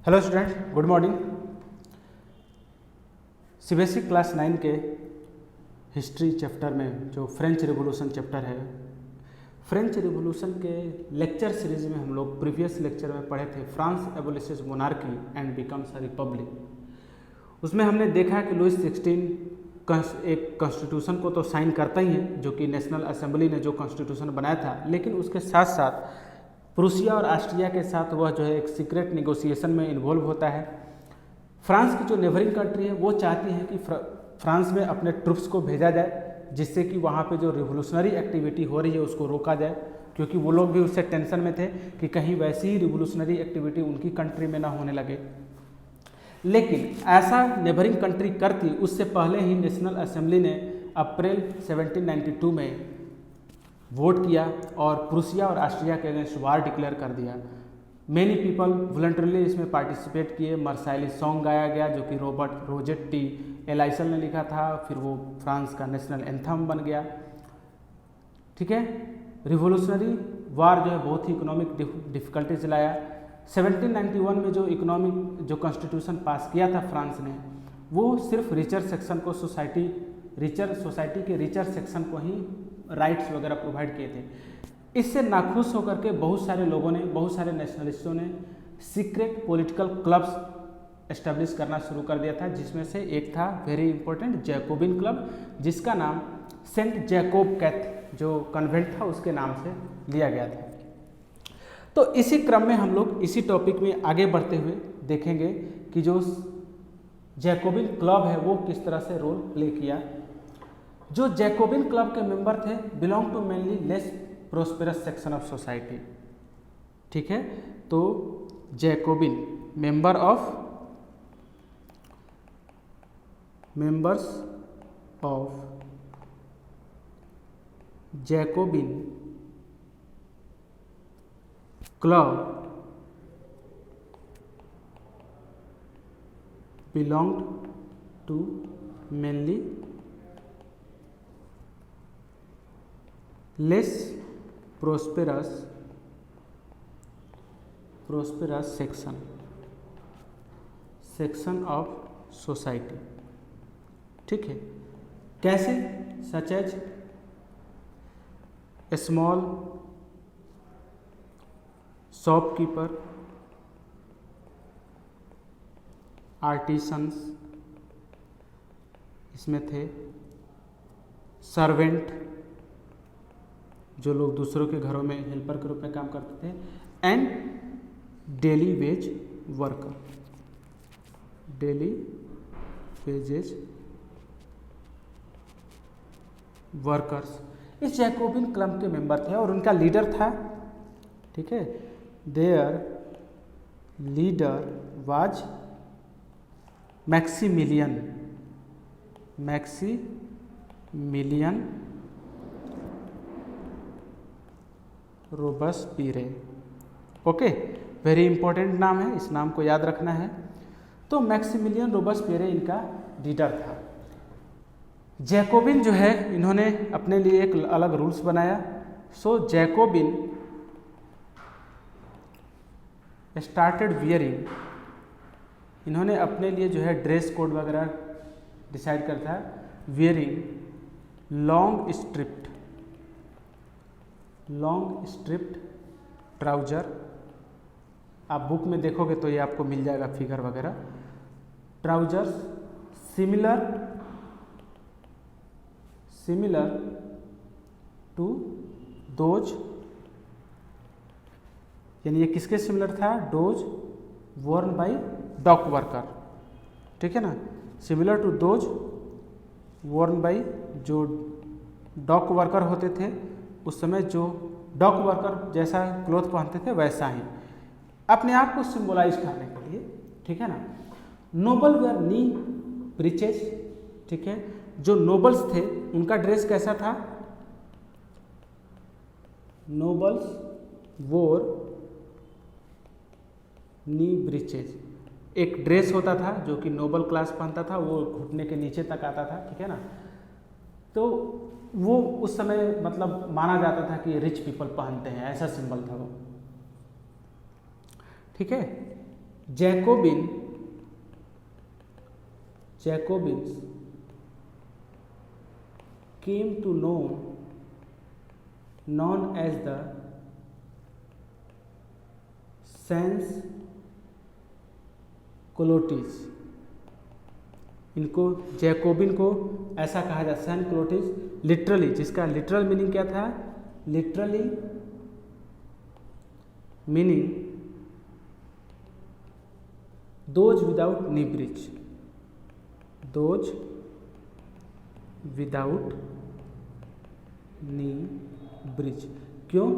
Hello student, good morning. CBSE class 9 के history chapter में जो फ्रेंच रिवॉल्यूशन चैप्टर है, फ्रेंच रिवॉल्यूशन के लेक्चर सीरीज में हम लोग प्रीवियस लेक्चर में पढ़े थे France abolishes monarchy and becomes a republic. उसमें हमने देखा कि लुइस 16 एक कॉन्स्टिट्यूशन को तो साइन करता ही है, जो कि नेशनल असेंबली ने जो कॉन्स्टिट्यूशन बनाया था, लेकिन उसके साथ साथ प्रूसिया और ऑस्ट्रिया के साथ वह जो है एक सीक्रेट निगोशिएशन में इन्वॉल्व होता है। फ्रांस की जो नेबरिंग कंट्री है वो चाहती है कि फ्रांस में अपने ट्रुप्स को भेजा जाए, जिससे कि वहाँ पे जो रिवोल्यूशनरी एक्टिविटी हो रही है उसको रोका जाए, क्योंकि वो लोग भी उससे टेंशन में थे कि कहीं वैसी ही रिवोल्यूशनरी एक्टिविटी उनकी कंट्री में ना होने लगे। लेकिन ऐसा नेबरिंग कंट्री करती उससे पहले ही नेशनल असेंबली ने अप्रैल 1792 में वोट किया और प्रूसिया और ऑस्ट्रिया के अगेंस्ट वार डिक्लेयर कर दिया। मेनी पीपल वॉलंटरली इसमें पार्टिसिपेट किए। मर्साइली सॉन्ग गाया गया जो कि रॉबर्ट रोजेट्टी एलाइसल ने लिखा था, फिर वो फ्रांस का नेशनल एंथम बन गया। ठीक है, रिवोल्यूशनरी वार जो है बहुत ही इकोनॉमिक डिफिकल्टीज लाया। 1791 में जो इकोनॉमिक जो कॉन्स्टिट्यूशन पास किया था फ्रांस ने, वो सिर्फ रिचर सेक्शन को सोसाइटी के रिचर सेक्शन को ही राइट्स वगैरह प्रोवाइड किए थे। इससे नाखुश होकर के बहुत सारे लोगों ने, बहुत सारे नेशनलिस्टों ने सीक्रेट पॉलिटिकल क्लब्स एस्टेब्लिश करना शुरू कर दिया था, जिसमें से एक था वेरी इंपॉर्टेंट जैकोबिन क्लब, जिसका नाम सेंट जैकोब कैथ जो कन्वेंट था उसके नाम से लिया गया था। तो इसी क्रम में हम लोग इसी टॉपिक में आगे बढ़ते हुए देखेंगे कि जो जैकोबिन क्लब है वो किस तरह से रोल प्ले किया। जो जैकोबिन क्लब के मेंबर थे belong to mainly less prosperous section of society. ठीक है, तो Jacobin members of Jacobin club belonged to mainly less prosperous section of society. ठीक है, कैसे? Such as small shopkeeper, artisans इसमें थे, सर्वेंट जो लोग दूसरों के घरों में हेल्पर के रूप में काम करते थे, एंड डेली वेज वर्कर्स इस जैकोबिन क्लब के मेंबर थे और उनका लीडर था, ठीक है, their leader was Maximilien Robespierre. Okay, very important नाम है, इस नाम को याद रखना है। तो मैक्सिमिलियन रोबस्पीरे इनका लीडर था। जैकोबिन जो है इन्होंने अपने लिए एक अलग रूल्स बनाया। सो जैकोबिन स्टार्टेड वियरिंग, इन्होंने अपने लिए जो है ड्रेस कोड वगैरह डिसाइड करता है। वियरिंग लॉन्ग स्ट्रिप्ड ट्राउजर, आप बुक में देखोगे तो ये आपको मिल जाएगा फिगर वगैरह। ट्राउजर्स सिमिलर टू दोज, यानी ये किसके सिमिलर था? Those worn by dock worker. ठीक है ना, similar to those worn by, जो डॉक वर्कर होते थे उस समय, जो डॉक वर्कर जैसा क्लोथ पहनते थे वैसा ही, अपने आप को सिंबलाइज करने के लिए। ठीक है ना, नोबल वेयर नी ब्रीचेस। ठीक है, जो नोबल्स थे उनका ड्रेस कैसा था? नोबल्स वोर नी ब्रीचेस, एक ड्रेस होता था जो कि नोबल क्लास पहनता था, वो घुटने के नीचे तक आता था। ठीक है ना, तो वो उस समय मतलब माना जाता था कि रिच पीपल पहनते हैं, ऐसा सिंबल था वो। ठीक है, Jacobins came to known as the sans क्लोटिस। इनको जैकोबिन को ऐसा कहा जाता है, सैन क्लोटिस, लिटरली, जिसका लिटरल मीनिंग क्या था? Literally meaning those without knee bridge, those without knee bridge. क्यों?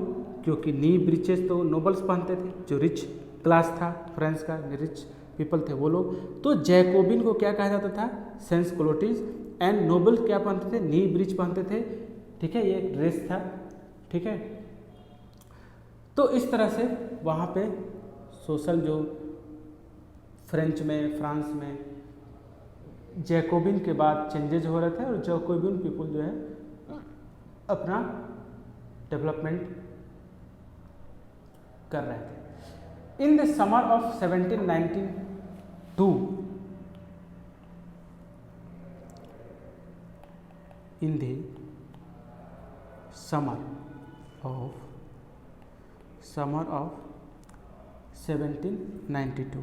क्योंकि नी ब्रिचेस तो नोबल्स पहनते थे, जो रिच क्लास था फ्रांस का, रिच पीपल थे वो लोग। तो जैकोबिन को क्या कहा जाता था? सेंस क्लोटिस। एंड नोबल क्या पहनते थे? नी ब्रिच पहनते थे। ठीक है, ये एक ड्रेस था। ठीक है, तो इस तरह से वहाँ पे सोशल जो फ्रेंच में, फ्रांस में जैकोबिन के बाद चेंजेज हो रहे थे और जैकोबिन पीपल जो है अपना डेवलपमेंट कर रहे थे। In the summer of 1792, in the summer of 1792,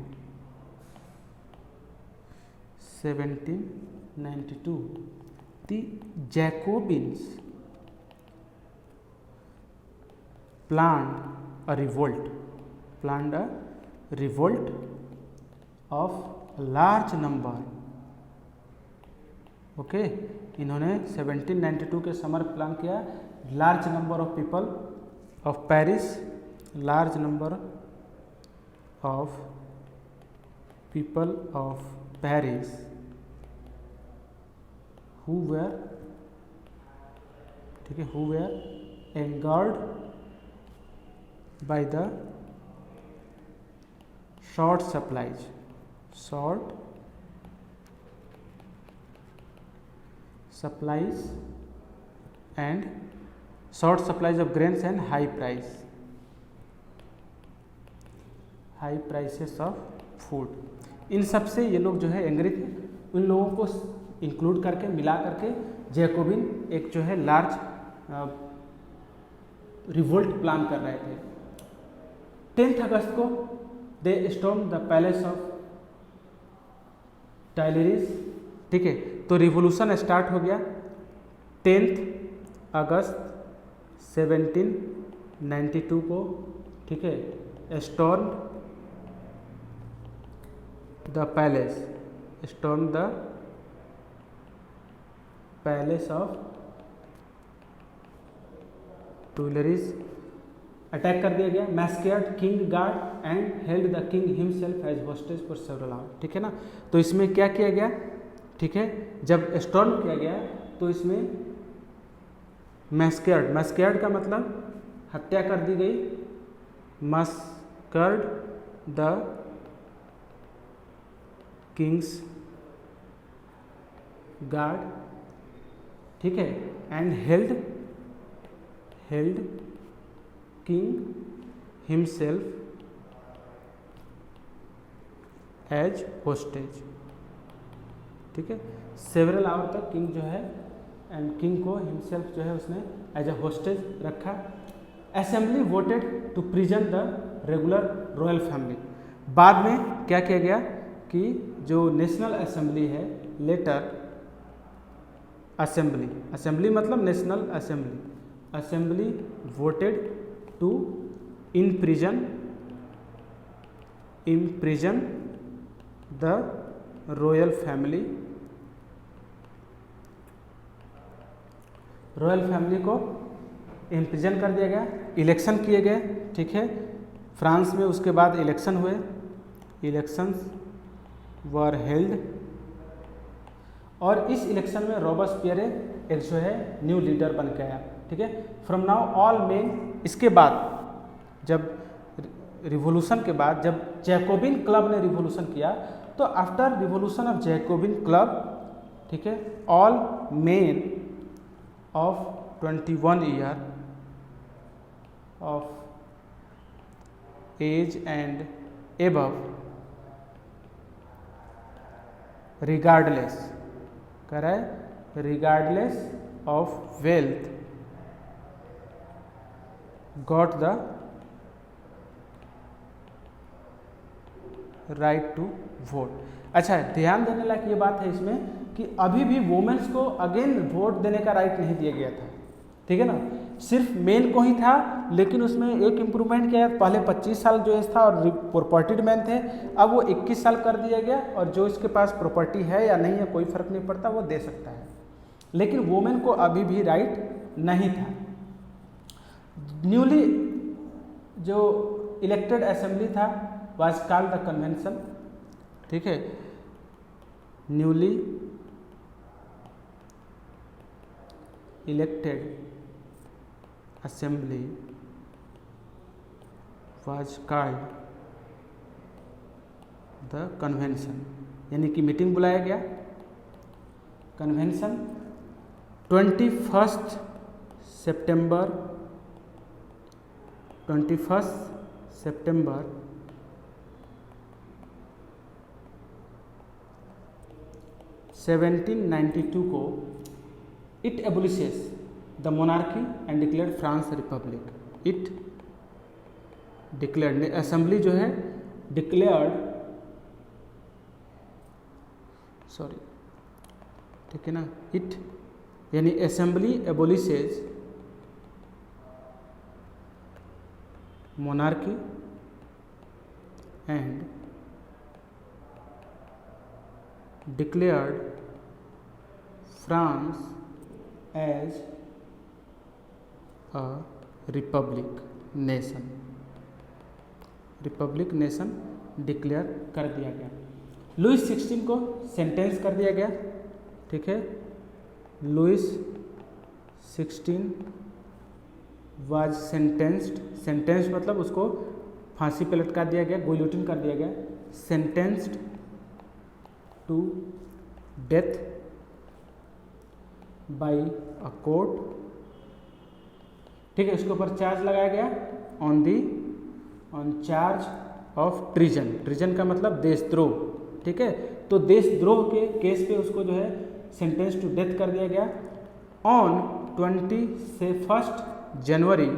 the Jacobins planned a revolt of a large number। Okay, इन्होंने 1792 के समर प्लान किया, large number of people of Paris, large number of people of Paris who were, ठीक है, who were angered by the short supplies of grains and high prices of food। इन सब से ये लोग जो है एंग्री थे। उन लोगों को इंक्लूड करके, मिला करके जैकोबिन एक जो है लार्ज रिवोल्ट प्लान कर रहे थे। 10 अगस्त को दे स्टॉर्म द पैलेस ऑफ टाइलेरिस। ठीक है, तो रिवोल्यूशन स्टार्ट हो गया 10 अगस्त 1792 को। ठीक है, storm the palace of Tuileries, attack कर दिया गया। Massacred king guard and held the king himself as hostage for several hour. ठीक है ना, तो इसमें क्या किया गया? ठीक है, जब स्टॉर्म किया गया तो इसमें मैस्केर्ड का मतलब हत्या कर दी गई। Massacred the king's guard. ठीक है, and held king himself as hostage. ठीक है, सेवरल आवर तक किंग जो है एंड किंग को हिमसेल्फ जो है उसने एज ए होस्टेज रखा। Assembly voted to prison the regular royal family. बाद में क्या किया गया कि जो नेशनल असेंबली है, लेटर असेंबली मतलब national assembly voted to imprison the royal family को इम्प्रिजन कर दिया गया। इलेक्शन किए गए। ठीक है, फ्रांस में उसके बाद इलेक्शन हुए, इलेक्शंस वर हेल्ड, और इस इलेक्शन में रॉबस्पियर एक जो है न्यू लीडर बन के आया। ठीक है, फ्रॉम नाउ ऑल मेन। इसके बाद जब रिवोल्यूशन के बाद जब जैकोबिन क्लब ने रिवोल्यूशन किया, तो after revolution of Jacobin club, ठीक है, all men of 21 year of age and above regardless, कह रहा है regardless of wealth got the right to vote. अच्छा, ध्यान देने लायक ये बात है इसमें कि अभी भी वुमेन्स को अगेन वोट देने का राइट नहीं दिया गया था, ठीक है ना, सिर्फ मेन को ही था। लेकिन उसमें एक इम्प्रूवमेंट किया, पहले 25 साल जो एज था और प्रॉपर्टीड मैन थे, अब वो 21 साल कर दिया गया, और जो इसके पास प्रॉपर्टी है या नहीं है कोई फर्क नहीं पड़ता, वो दे सकता है। लेकिन वुमेन को अभी भी राइट नहीं था। न्यूली जो इलेक्टेड असेंबली था वाज कॉल्ड द कन्वेंशन, ठीक है, newly elected assembly was called the convention, यानी कि मीटिंग बुलाया गया। कन्वेंशन 21 सितंबर 1792 को it abolishes the monarchy and declared France republic. It declared, assembly जो है डिक्लेयर्ड, सॉरी, ठीक है ना, इट यानी assembly abolishes monarchy and declared France as a republic nation, republic nation declare कर दिया गया। लुइस 16 को सेंटेंस कर दिया गया, ठीक है, लुइस 16 वाज सेंटेंस्ड, सेंटेंस मतलब उसको फांसी पे लटका दिया गया, गुलियोटिन कर दिया गया, sentenced to death by a court, ठीक है। इसके ऊपर चार्ज लगाया गया on charge of treason. Treason का मतलब देशद्रोह, ठीक है। तो देशद्रोह के केस पे उसको जो है सेंटेंस टू डेथ कर दिया गया। On 21 January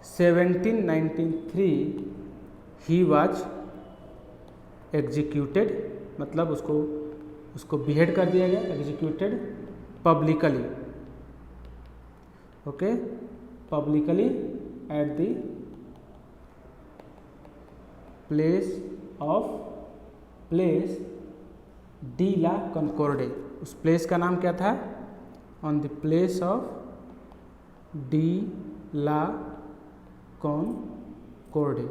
1793 he was executed, मतलब उसको बिहेड कर दिया गया, executed publicly, okay, publicly at the place de la Concorde. उस प्लेस का नाम क्या था? On the place of de la Concorde,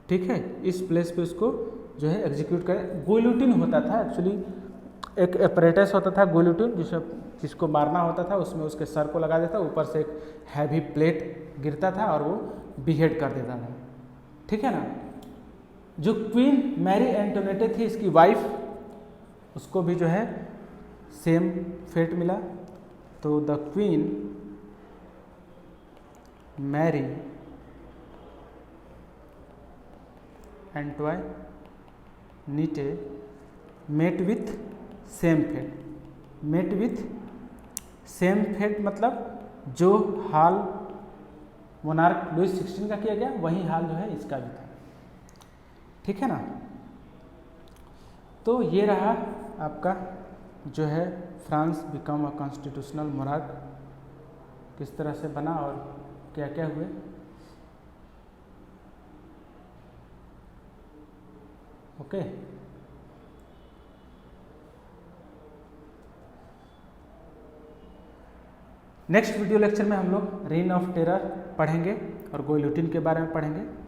ठीक है। इस प्लेस पे उसको जो है एग्जीक्यूट करें। गुलियोटिन होता था, एक्चुअली एक एपरेटस होता था गुलियोटिन, जिसको मारना होता था, उसमें उसके सर को लगा देता, ऊपर से एक हैवी प्लेट गिरता था और वो बिहेड कर देता था, ठीक है ना। जो क्वीन मैरी एंटोनेटे थी, इसकी वाइफ, उसको भी जो है सेम फेट मिला। तो the queen Marie Antoinette met with same fate. Met with same fate मतलब जो हाल मोनार्क लुइस 16 का किया गया, वही हाल जो है इसका भी था, ठीक है ना। तो ये रहा आपका जो है France become a constitutional monarch, किस तरह से बना और क्या क्या हुए। ओके, नेक्स्ट वीडियो लेक्चर में हम लोग रेन ऑफ टेरर पढ़ेंगे और गुलियोटिन के बारे में पढ़ेंगे।